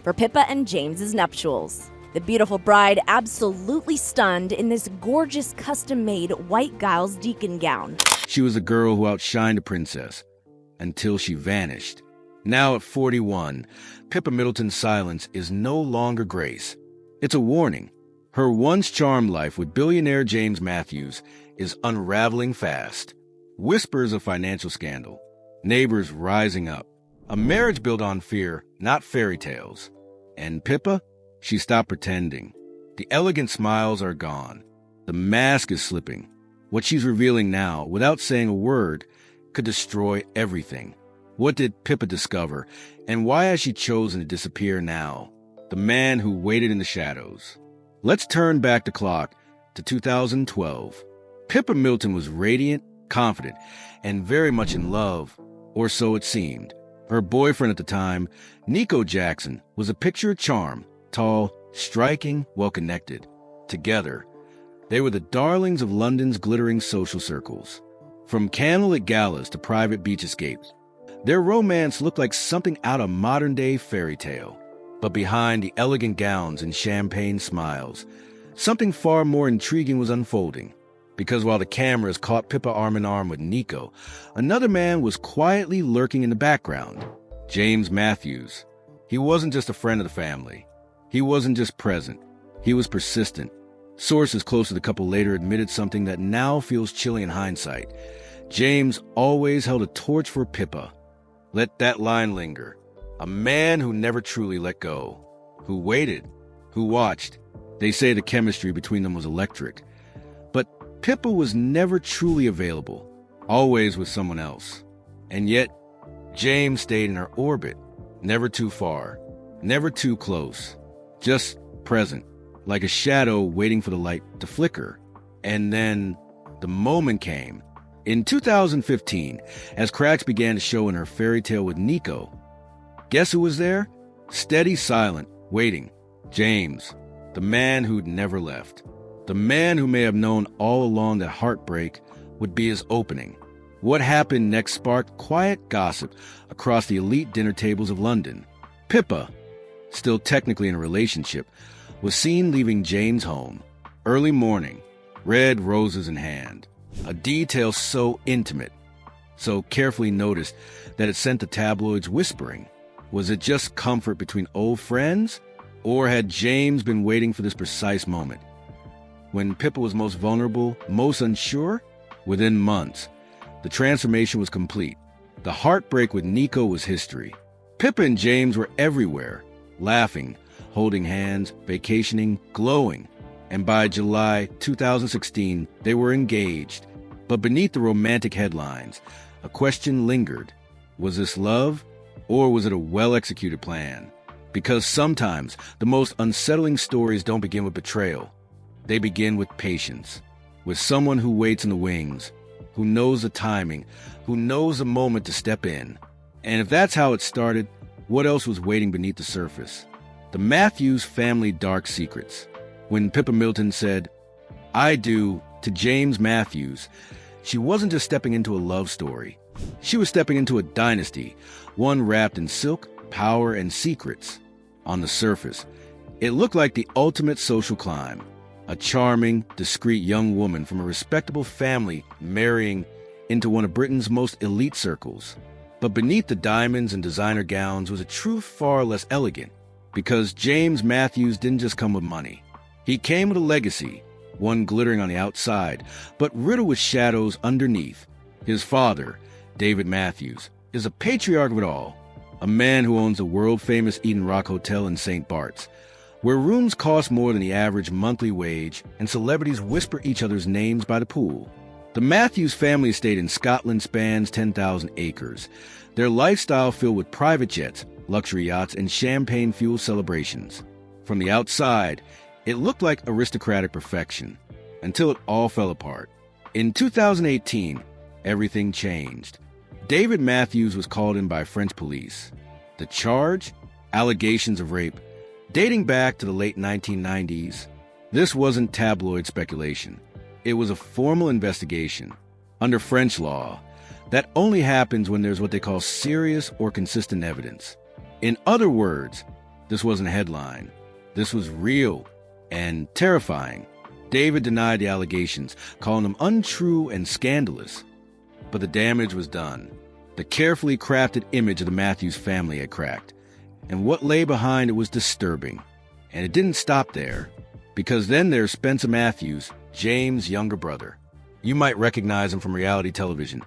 for Pippa and James's nuptials. The beautiful bride absolutely stunned in this gorgeous custom-made white Giles deacon gown. She was a girl who outshined a princess, until she vanished. Now at 41, Pippa Middleton's silence is no longer grace. It's a warning. Her once charmed life with billionaire James Matthews is unraveling fast. Whispers of financial scandal, neighbors rising up, a marriage built on fear, not fairy tales. And Pippa? She stopped pretending. The elegant smiles are gone. The mask is slipping. What she's revealing now, without saying a word, could destroy everything. What did Pippa discover, and why has she chosen to disappear now? The man who waited in the shadows. Let's turn back the clock to 2012. Pippa Middleton was radiant, confident, and very much in love, or so it seemed. Her boyfriend at the time, Nico Jackson, was a picture of charm, tall, striking, well-connected. Together, they were the darlings of London's glittering social circles. From candlelit galas to private beach escapes, their romance looked like something out of modern-day fairy tale. But behind the elegant gowns and champagne smiles, something far more intriguing was unfolding. Because while the cameras caught Pippa arm in arm with Nico, another man was quietly lurking in the background. James Matthews. He wasn't just a friend of the family. He wasn't just present. He was persistent. Sources close to the couple later admitted something that now feels chilly in hindsight. James always held a torch for Pippa. Let that line linger. A man who never truly let go. Who waited. Who watched. They say the chemistry between them was electric. But Pippa was never truly available. Always with someone else. And yet, James stayed in her orbit. Never too far. Never too close. Just present. Like a shadow waiting for the light to flicker. And then the moment came. In 2015, as cracks began to show in her fairy tale with Nico, guess who was there? Steady, silent, waiting. James, the man who'd never left. The man who may have known all along that heartbreak would be his opening. What happened next sparked quiet gossip across the elite dinner tables of London. Pippa, still technically in a relationship, was seen leaving James' home. Early morning, red roses in hand. A detail so intimate, so carefully noticed that it sent the tabloids whispering. Was it just comfort between old friends? Or had James been waiting for this precise moment? When Pippa was most vulnerable, most unsure? Within months, the transformation was complete. The heartbreak with Nico was history. Pippa and James were everywhere, laughing, holding hands, vacationing, glowing. And by July 2016, they were engaged. But beneath the romantic headlines, a question lingered. Was this love, or was it a well-executed plan? Because sometimes the most unsettling stories don't begin with betrayal. They begin with patience, with someone who waits in the wings, who knows the timing, who knows the moment to step in. And if that's how it started, what else was waiting beneath the surface? The Matthews family dark secrets. When Pippa Middleton said, "I do," to James Matthews, she wasn't just stepping into a love story. She was stepping into a dynasty, one wrapped in silk, power, and secrets. On the surface, it looked like the ultimate social climb. A charming, discreet young woman from a respectable family marrying into one of Britain's most elite circles. But beneath the diamonds and designer gowns was a truth far less elegant. Because James Matthews didn't just come with money. He came with a legacy, one glittering on the outside, but riddled with shadows underneath. His father, David Matthews, is a patriarch of it all, a man who owns a world-famous Eden Rock Hotel in St. Bart's, where rooms cost more than the average monthly wage and celebrities whisper each other's names by the pool. The Matthews family estate in Scotland spans 10,000 acres, their lifestyle filled with private jets, luxury yachts, and champagne-fueled celebrations. From the outside, it looked like aristocratic perfection, until it all fell apart. In 2018, everything changed. David Matthews was called in by French police. The charge? Allegations of rape, dating back to the late 1990s. This wasn't tabloid speculation. It was a formal investigation. Under French law, that only happens when there's what they call serious or consistent evidence. In other words, This wasn't a headline. This was real and terrifying. David denied the allegations, calling them untrue and scandalous. But the damage was done. The carefully crafted image of the Matthews family had cracked, and what lay behind it was disturbing. And it didn't stop there, because then there's Spencer Matthews, James' younger brother. You might recognize him from reality television.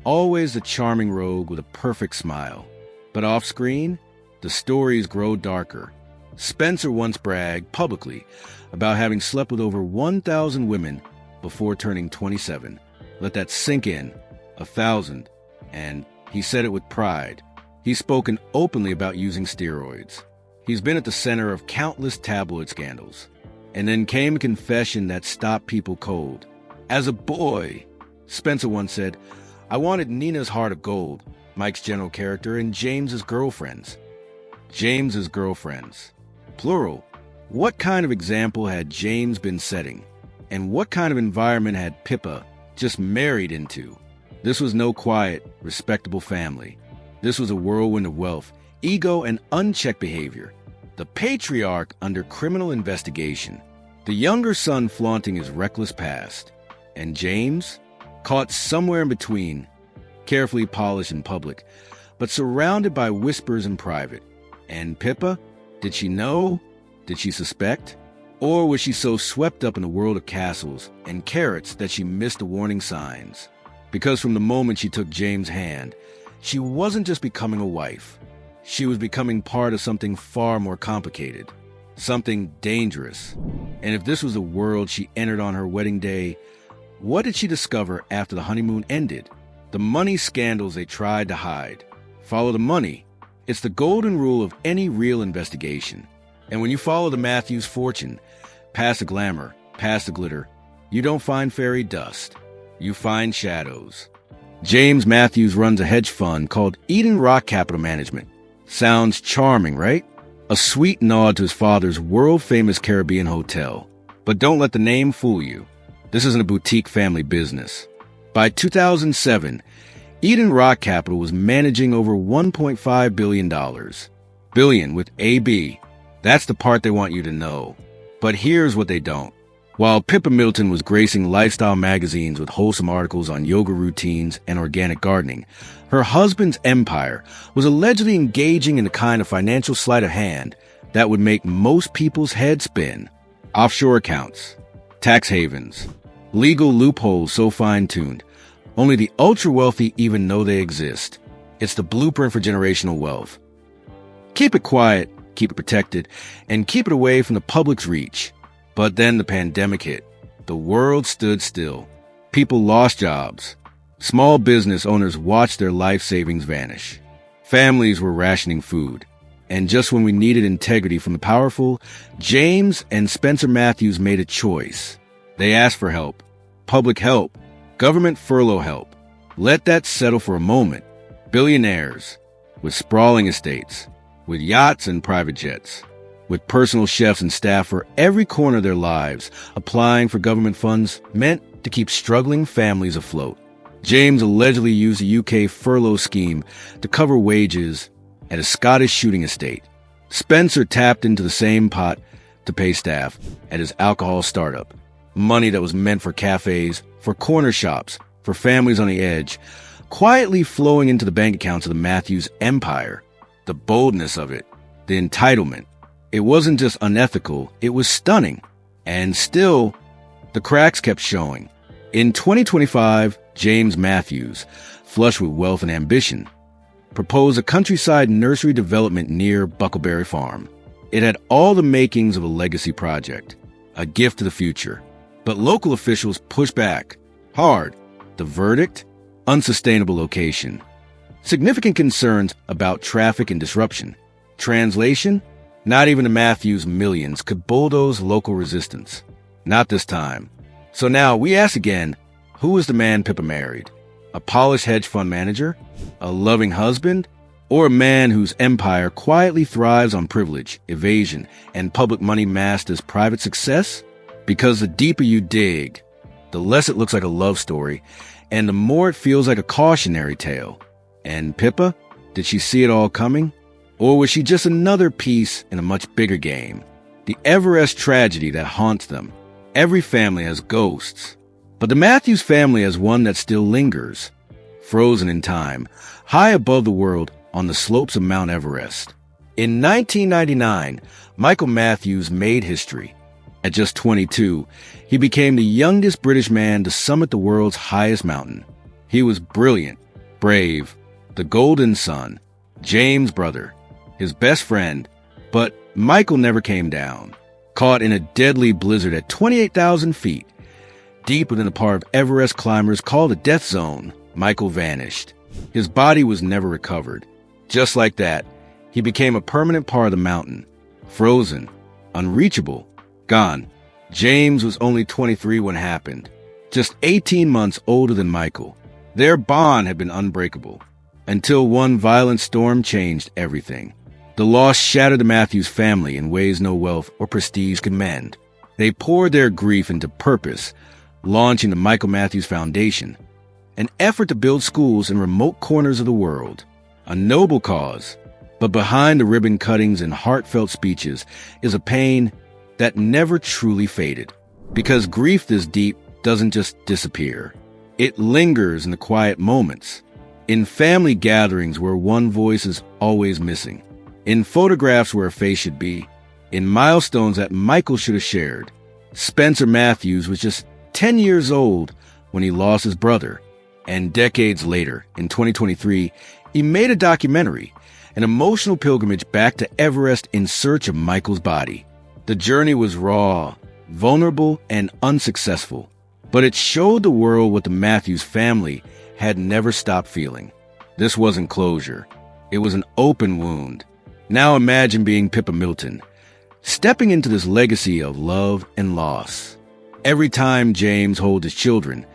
Always the charming rogue with a perfect smile. But off-screen, the stories grow darker. Spencer once bragged publicly about having slept with over 1,000 women before turning 27. Let that sink in. 1,000. And he said it with pride. He's spoken openly about using steroids. He's been at the center of countless tabloid scandals. And then came a confession that stopped people cold. As a boy, Spencer once said, I wanted Nina's heart of gold, Mike's general character, and James's girlfriends. James's girlfriends. Plural. What kind of example had James been setting? And what kind of environment had Pippa just married into? This was no quiet, respectable family. This was a whirlwind of wealth, ego, and unchecked behavior. The patriarch under criminal investigation. The younger son flaunting his reckless past. And James, caught somewhere in between, carefully polished in public, but surrounded by whispers in private. And Pippa? Did she know? Did she suspect? Or was she so swept up in the world of castles and carrots that she missed the warning signs? Because from the moment she took James' hand, she wasn't just becoming a wife. She was becoming part of something far more complicated, something dangerous. And if this was the world she entered on her wedding day, what did she discover after the honeymoon ended? The money scandals they tried to hide. Follow the money. It's the golden rule of any real investigation. And when you follow the Matthews fortune, past the glamour, past the glitter, you don't find fairy dust. You find shadows. James Matthews runs a hedge fund called Eden Rock Capital Management. Sounds charming, right? A sweet nod to his father's world-famous Caribbean hotel. But don't let the name fool you. This isn't a boutique family business. By 2007, Eden Rock Capital was managing over $1.5 billion. Billion with AB. That's the part they want you to know. But here's what they don't. While Pippa Middleton was gracing lifestyle magazines with wholesome articles on yoga routines and organic gardening, her husband's empire was allegedly engaging in the kind of financial sleight of hand that would make most people's heads spin. Offshore accounts, tax havens, legal loopholes so fine-tuned, only the ultra-wealthy even know they exist. It's the blueprint for generational wealth. Keep it quiet, keep it protected, and keep it away from the public's reach. But then the pandemic hit. The world stood still. People lost jobs. Small business owners watched their life savings vanish. Families were rationing food. And just when we needed integrity from the powerful, James and Spencer Matthews made a choice. They asked for help. Public help. Government furlough help. Let that settle for a moment. Billionaires. With sprawling estates. With yachts and private jets. With personal chefs and staff for every corner of their lives, applying for government funds meant to keep struggling families afloat. James allegedly used a UK furlough scheme to cover wages at a Scottish shooting estate. Spencer tapped into the same pot to pay staff at his alcohol startup. Money that was meant for cafes, for corner shops, for families on the edge, quietly flowing into the bank accounts of the Matthews empire. The boldness of it, the entitlement. It wasn't just unethical, it was stunning. And still, the cracks kept showing. In 2025, James Matthews, flush with wealth and ambition, proposed a countryside nursery development near Bucklebury Farm. It had all the makings of a legacy project, a gift to the future. But local officials pushed back, hard. The verdict? Unsustainable location. Significant concerns about traffic and disruption. Translation? Not even the Matthews millions could bulldoze local resistance. Not this time. So now we ask again, who is the man Pippa married? A polished hedge fund manager? A loving husband? Or a man whose empire quietly thrives on privilege, evasion, and public money masked as private success? Because the deeper you dig, the less it looks like a love story, and the more it feels like a cautionary tale. And Pippa? Did she see it all coming? Or was she just another piece in a much bigger game? The Everest tragedy that haunts them. Every family has ghosts, but the Matthews family has one that still lingers, frozen in time, high above the world on the slopes of Mount Everest. In 1999, Michael Matthews made history. At just 22, he became the youngest British man to summit the world's highest mountain. He was brilliant, brave, the golden son, James' brother, his best friend, but Michael never came down. Caught in a deadly blizzard at 28,000 feet, deep within a part of Everest climbers called the death zone, Michael vanished. His body was never recovered. Just like that, he became a permanent part of the mountain, frozen, unreachable, gone. James was only 23 when it happened, just 18 months older than Michael. Their bond had been unbreakable, until one violent storm changed everything. The loss shattered the Matthews family in ways no wealth or prestige could mend. They poured their grief into purpose, launching the Michael Matthews Foundation, an effort to build schools in remote corners of the world. A noble cause, but behind the ribbon cuttings and heartfelt speeches is a pain that never truly faded. Because grief this deep doesn't just disappear. It lingers in the quiet moments, in family gatherings where one voice is always missing, in photographs where a face should be, in milestones that Michael should have shared. Spencer Matthews was just 10 years old when he lost his brother, and decades later, in 2023, he made a documentary, an emotional pilgrimage back to Everest in search of Michael's body. The journey was raw, vulnerable, and unsuccessful, but it showed the world what the Matthews family had never stopped feeling. This wasn't closure. It was an open wound. Now imagine being Pippa Middleton, stepping into this legacy of love and loss. Every time James holds his children,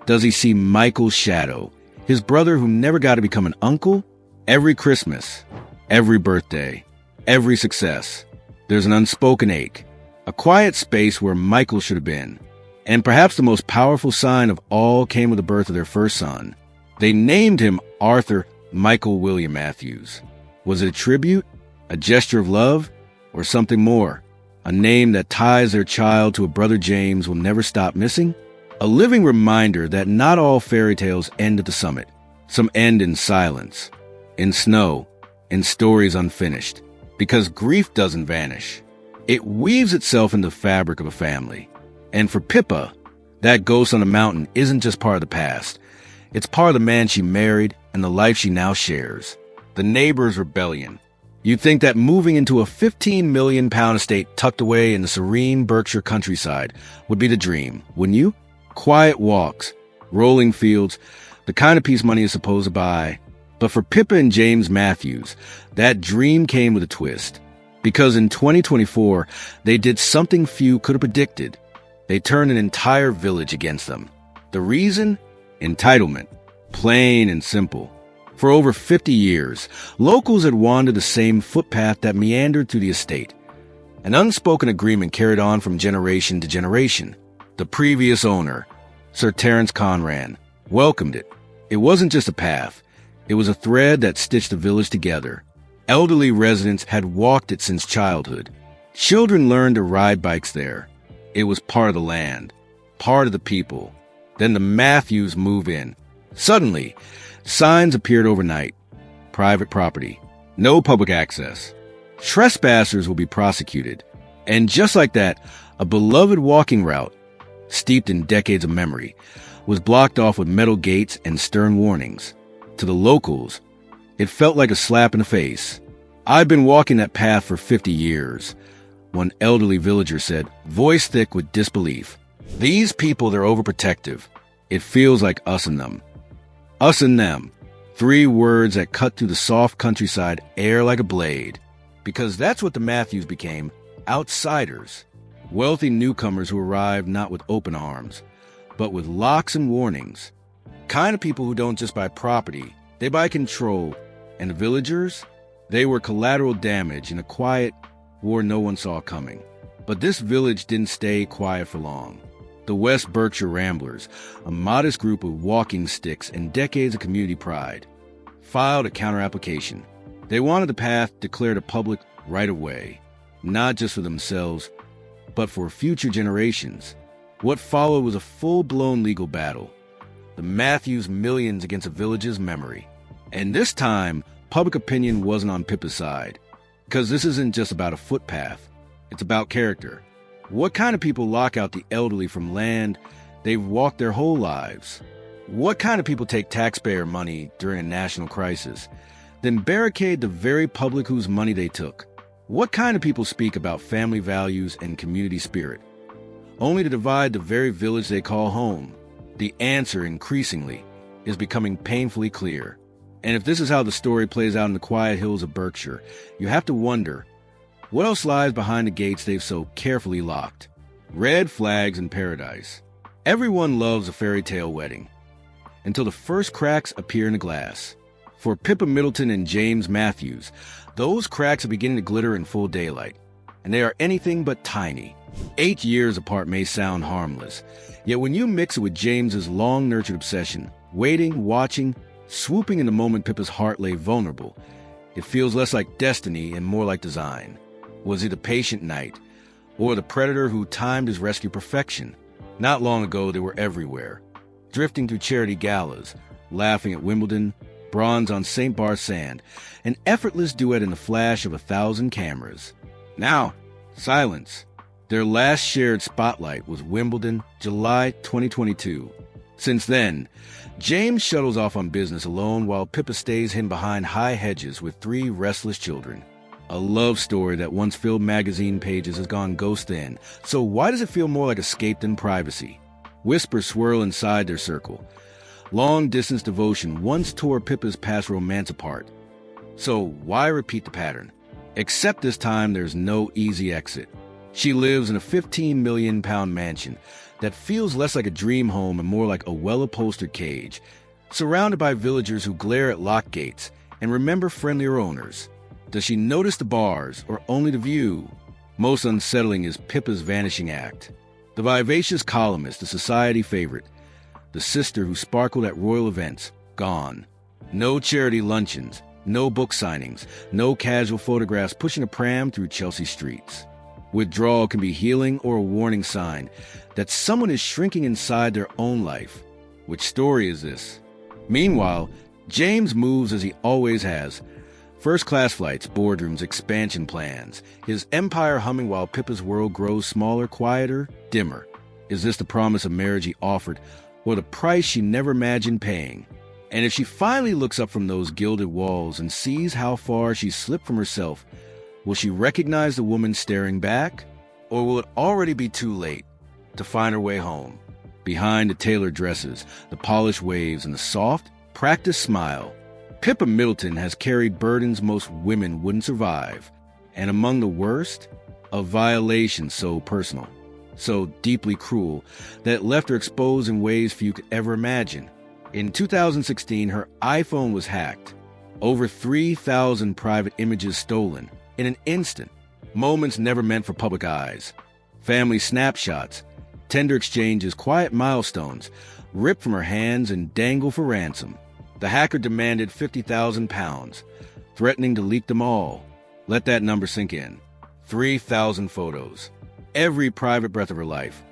does he see Michael's shadow, his brother who never got to become an uncle? Every Christmas, every birthday, every success, there's an unspoken ache, a quiet space where Michael should have been. And perhaps the most powerful sign of all came with the birth of their first son. They named him Arthur Michael William Matthews. Was it a tribute, a gesture of love, or something more? A name that ties their child to a brother James will never stop missing? A living reminder that not all fairy tales end at the summit. Some end in silence, in snow, in stories unfinished. Because grief doesn't vanish. It weaves itself in the fabric of a family. And for Pippa, that ghost on the mountain isn't just part of the past. It's part of the man she married and the life she now shares. The neighbor's rebellion. You'd think that moving into a 15 million pound estate tucked away in the serene Berkshire countryside would be the dream, wouldn't you? Quiet walks, rolling fields, the kind of peace money is supposed to buy. But for Pippa and James Matthews, that dream came with a twist. Because in 2024, they did something few could have predicted. They turned an entire village against them. The reason? Entitlement. Plain and simple. For over 50 years, locals had wandered the same footpath that meandered through the estate. An unspoken agreement carried on from generation to generation. The previous owner, Sir Terence Conran, welcomed it. It wasn't just a path. It was a thread that stitched the village together. Elderly residents had walked it since childhood. Children learned to ride bikes there. It was part of the land, part of the people. Then the Matthews move in. Suddenly, signs appeared overnight. Private property. No public access. Trespassers will be prosecuted. And just like that, a beloved walking route, steeped in decades of memory, was blocked off with metal gates and stern warnings. To the locals, it felt like a slap in the face. I've been walking that path for 50 years, one elderly villager said, voice thick with disbelief. These people, they're overprotective. It feels like us and them. Us and them. 3 words that cut through the soft countryside air like a blade. Because that's what the Matthews became, outsiders. Wealthy newcomers who arrived not with open arms, but with locks and warnings. Kind of people who don't just buy property, they buy control. And the villagers? They were collateral damage in a quiet war no one saw coming. But this village didn't stay quiet for long. The West Berkshire Ramblers, a modest group of walking sticks and decades of community pride, filed a counter-application. They wanted the path declared a public right of way, not just for themselves, but for future generations. What followed was a full-blown legal battle. The Matthews millions against a village's memory. And this time, public opinion wasn't on Pippa's side. Because this isn't just about a footpath. It's about character. What kind of people lock out the elderly from land they've walked their whole lives? What kind of people take taxpayer money during a national crisis, then barricade the very public whose money they took? What kind of people speak about family values and community spirit, only to divide the very village they call home? The answer, increasingly, is becoming painfully clear. And if this is how the story plays out in the quiet hills of Berkshire, you have to wonder, what else lies behind the gates they've so carefully locked? Red flags in paradise. Everyone loves a fairy tale wedding, until the first cracks appear in the glass. For Pippa Middleton and James Matthews, those cracks are beginning to glitter in full daylight, and they are anything but tiny. 8 years apart may sound harmless, yet when you mix it with James's long-nurtured obsession, waiting, watching, swooping in the moment Pippa's heart lay vulnerable, it feels less like destiny and more like design. Was he the patient knight, or the predator who timed his rescue perfection? Not long ago, they were everywhere, drifting through charity galas, laughing at Wimbledon, bronze on St. Bart's sand, an effortless duet in the flash of 1,000 cameras. Now, silence. Their last shared spotlight was Wimbledon, July 2022. Since then, James shuttles off on business alone while Pippa stays hidden behind high hedges with 3 restless children. A love story that once filled magazine pages has gone ghost in, so why does it feel more like escape than privacy? Whispers swirl inside their circle. Long-distance devotion once tore Pippa's past romance apart. So why repeat the pattern? Except this time there's no easy exit. She lives in a £15 million mansion that feels less like a dream home and more like a well-upholstered cage, surrounded by villagers who glare at locked gates and remember friendlier owners. Does she notice the bars or only the view? Most unsettling is Pippa's vanishing act. The vivacious columnist, the society favorite, the sister who sparkled at royal events, gone. No charity luncheons, no book signings, no casual photographs pushing a pram through Chelsea streets. Withdrawal can be healing or a warning sign that someone is shrinking inside their own life. Which story is this? Meanwhile, James moves as he always has. First-class flights, boardrooms, expansion plans. His empire humming while Pippa's world grows smaller, quieter, dimmer. Is this the promise of marriage he offered, or the price she never imagined paying? And if she finally looks up from those gilded walls and sees how far she slipped from herself, will she recognize the woman staring back? Or will it already be too late to find her way home? Behind the tailored dresses, the polished waves, and the soft, practiced smile, Pippa Middleton has carried burdens most women wouldn't survive. And among the worst, a violation so personal, so deeply cruel, that it left her exposed in ways few could ever imagine. In 2016, her iPhone was hacked. Over 3,000 private images stolen in an instant. Moments never meant for public eyes. Family snapshots, tender exchanges, quiet milestones, ripped from her hands and dangled for ransom. The hacker demanded £50,000, threatening to leak them all. Let that number sink in. 3,000 photos. Every private breath of her life.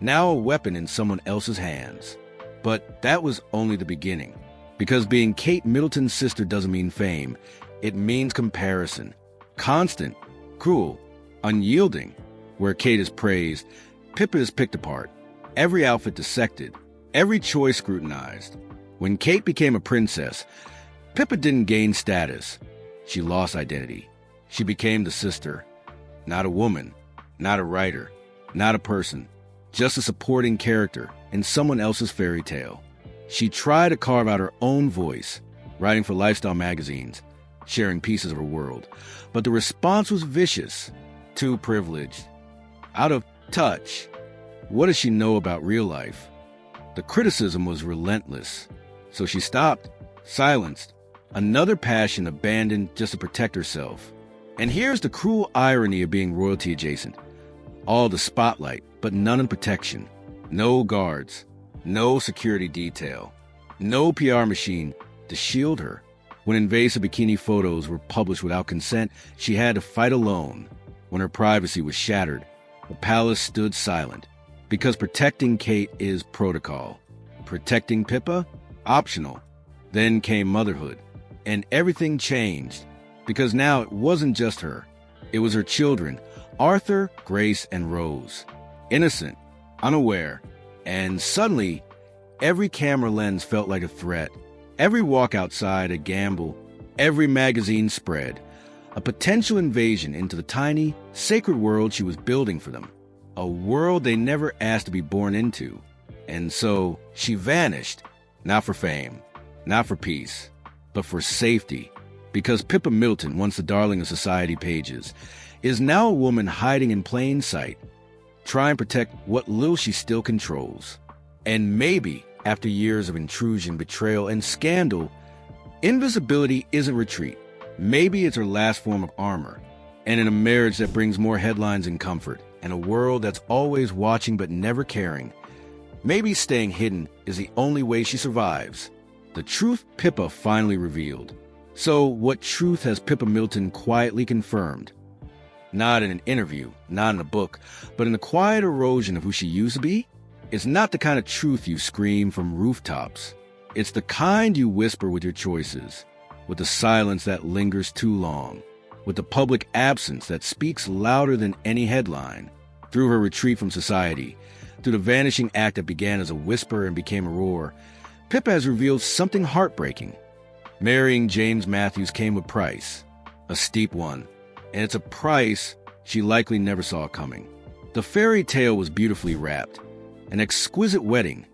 Now a weapon in someone else's hands. But that was only the beginning. Because being Kate Middleton's sister doesn't mean fame. It means comparison. Constant, cruel, unyielding. Where Kate is praised, Pippa is picked apart. Every outfit dissected. Every choice scrutinized. When Kate became a princess, Pippa didn't gain status. She lost identity. She became the sister. Not a woman, not a writer, not a person, just a supporting character in someone else's fairy tale. She tried to carve out her own voice, writing for lifestyle magazines, sharing pieces of her world. But the response was vicious, too privileged, out of touch. What does she know about real life? The criticism was relentless. So she stopped, silenced, another passion abandoned just to protect herself. And here's the cruel irony of being royalty adjacent. All the spotlight, but none in protection. No guards, no security detail, no PR machine to shield her. When invasive bikini photos were published without consent, she had to fight alone. When her privacy was shattered, the palace stood silent. Because protecting Kate is protocol. Protecting Pippa? Optional. Then came motherhood. And everything changed. Because now it wasn't just her. It was her children, Arthur, Grace, and Rose. Innocent, unaware, and suddenly, every camera lens felt like a threat. Every walk outside a gamble, every magazine spread, a potential invasion into the tiny, sacred world she was building for them. A world they never asked to be born into. And so, she vanished, not for fame, not for peace, but for safety. Because Pippa Middleton, once the darling of society pages, is now a woman hiding in plain sight, trying to protect what little she still controls. And maybe, after years of intrusion, betrayal, and scandal, invisibility isn't retreat. Maybe it's her last form of armor. And in a marriage that brings more headlines and comfort, and a world that's always watching but never caring, maybe staying hidden is the only way she survives. The truth Pippa finally revealed. So, what truth has Pippa Middleton quietly confirmed? Not in an interview, not in a book, but in the quiet erosion of who she used to be? It's not the kind of truth you scream from rooftops. It's the kind you whisper with your choices, with the silence that lingers too long, with the public absence that speaks louder than any headline. Through her retreat from society, through the vanishing act that began as a whisper and became a roar, Pippa has revealed something heartbreaking. Marrying James Matthews came with a price, a steep one, and it's a price she likely never saw coming. The fairy tale was beautifully wrapped, an exquisite wedding,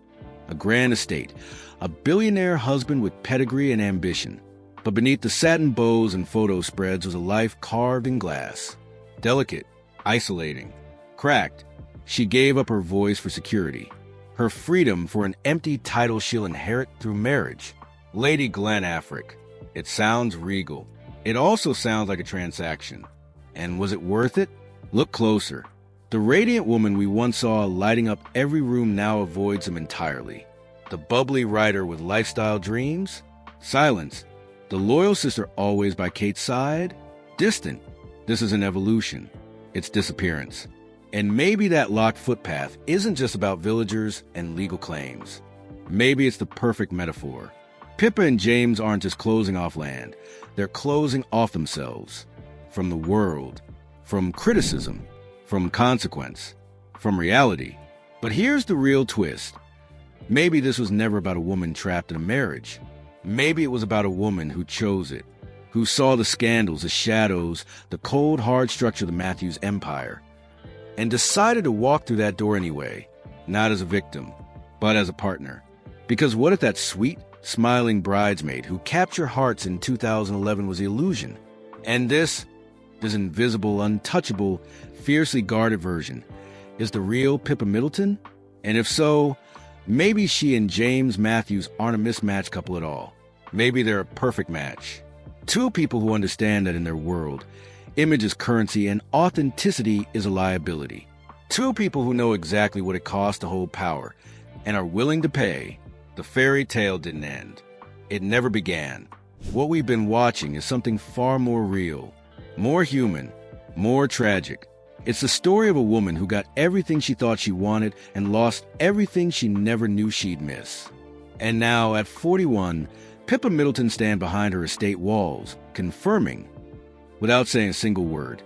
a grand estate, a billionaire husband with pedigree and ambition. But beneath the satin bows and photo spreads was a life carved in glass. Delicate, isolating, cracked, she gave up her voice for security, her freedom for an empty title she'll inherit through marriage. Lady Glen Affric. It sounds regal. It also sounds like a transaction. And was it worth it? Look closer. The radiant woman we once saw lighting up every room now avoids him entirely. The bubbly writer with lifestyle dreams? Silence. The loyal sister always by Kate's side? Distant. This is an evolution. It's disappearance. And maybe that locked footpath isn't just about villagers and legal claims. Maybe it's the perfect metaphor. Pippa and James aren't just closing off land. They're closing off themselves. From the world. From criticism. From consequence. From reality. But here's the real twist. Maybe this was never about a woman trapped in a marriage. Maybe it was about a woman who chose it, who saw the scandals, the shadows, the cold, hard structure of the Matthews empire, and decided to walk through that door anyway, not as a victim, but as a partner. Because what if that sweet, smiling bridesmaid who captured hearts in 2011 was the illusion? And this invisible, untouchable, fiercely guarded version, is the real Pippa Middleton? And if so, maybe she and James Matthews aren't a mismatched couple at all. Maybe they're a perfect match. Two people who understand that in their world, image is currency and authenticity is a liability. Two people who know exactly what it costs to hold power and are willing to pay. The fairy tale didn't end. It never began. What we've been watching is something far more real, more human, more tragic. It's the story of a woman who got everything she thought she wanted and lost everything she never knew she'd miss. And now, at 41, Pippa Middleton stands behind her estate walls, confirming, without saying a single word,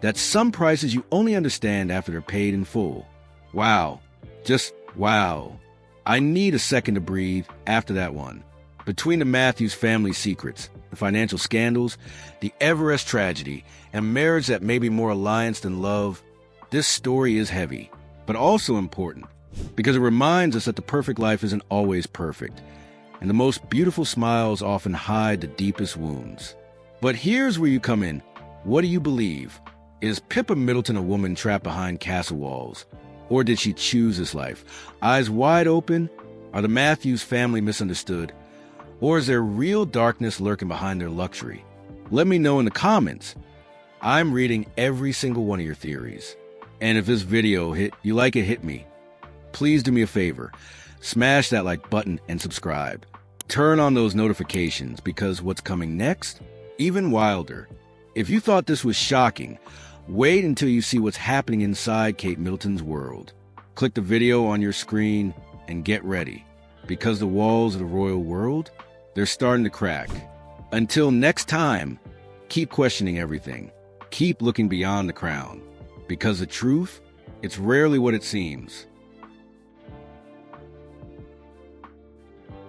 that some prices you only understand after they're paid in full. Wow. Just wow. I need a second to breathe after that one. Between the Matthews family secrets, the financial scandals, the Everest tragedy, and marriage that may be more alliance than love, this story is heavy, but also important, because it reminds us that the perfect life isn't always perfect, and the most beautiful smiles often hide the deepest wounds. But here's where you come in. What do you believe? Is Pippa Middleton a woman trapped behind castle walls? Or did she choose this life? Eyes wide open? Are the Matthews family misunderstood? Or is there real darkness lurking behind their luxury? Let me know in the comments. I'm reading every single one of your theories. And if this video hit me, please do me a favor. Smash that like button and subscribe. Turn on those notifications because what's coming next? Even wilder. If you thought this was shocking, wait until you see what's happening inside Kate Middleton's world. Click the video on your screen and get ready, because the walls of the royal world, they're starting to crack. Until next time, keep questioning everything. Keep looking beyond the crown, because the truth, it's rarely what it seems.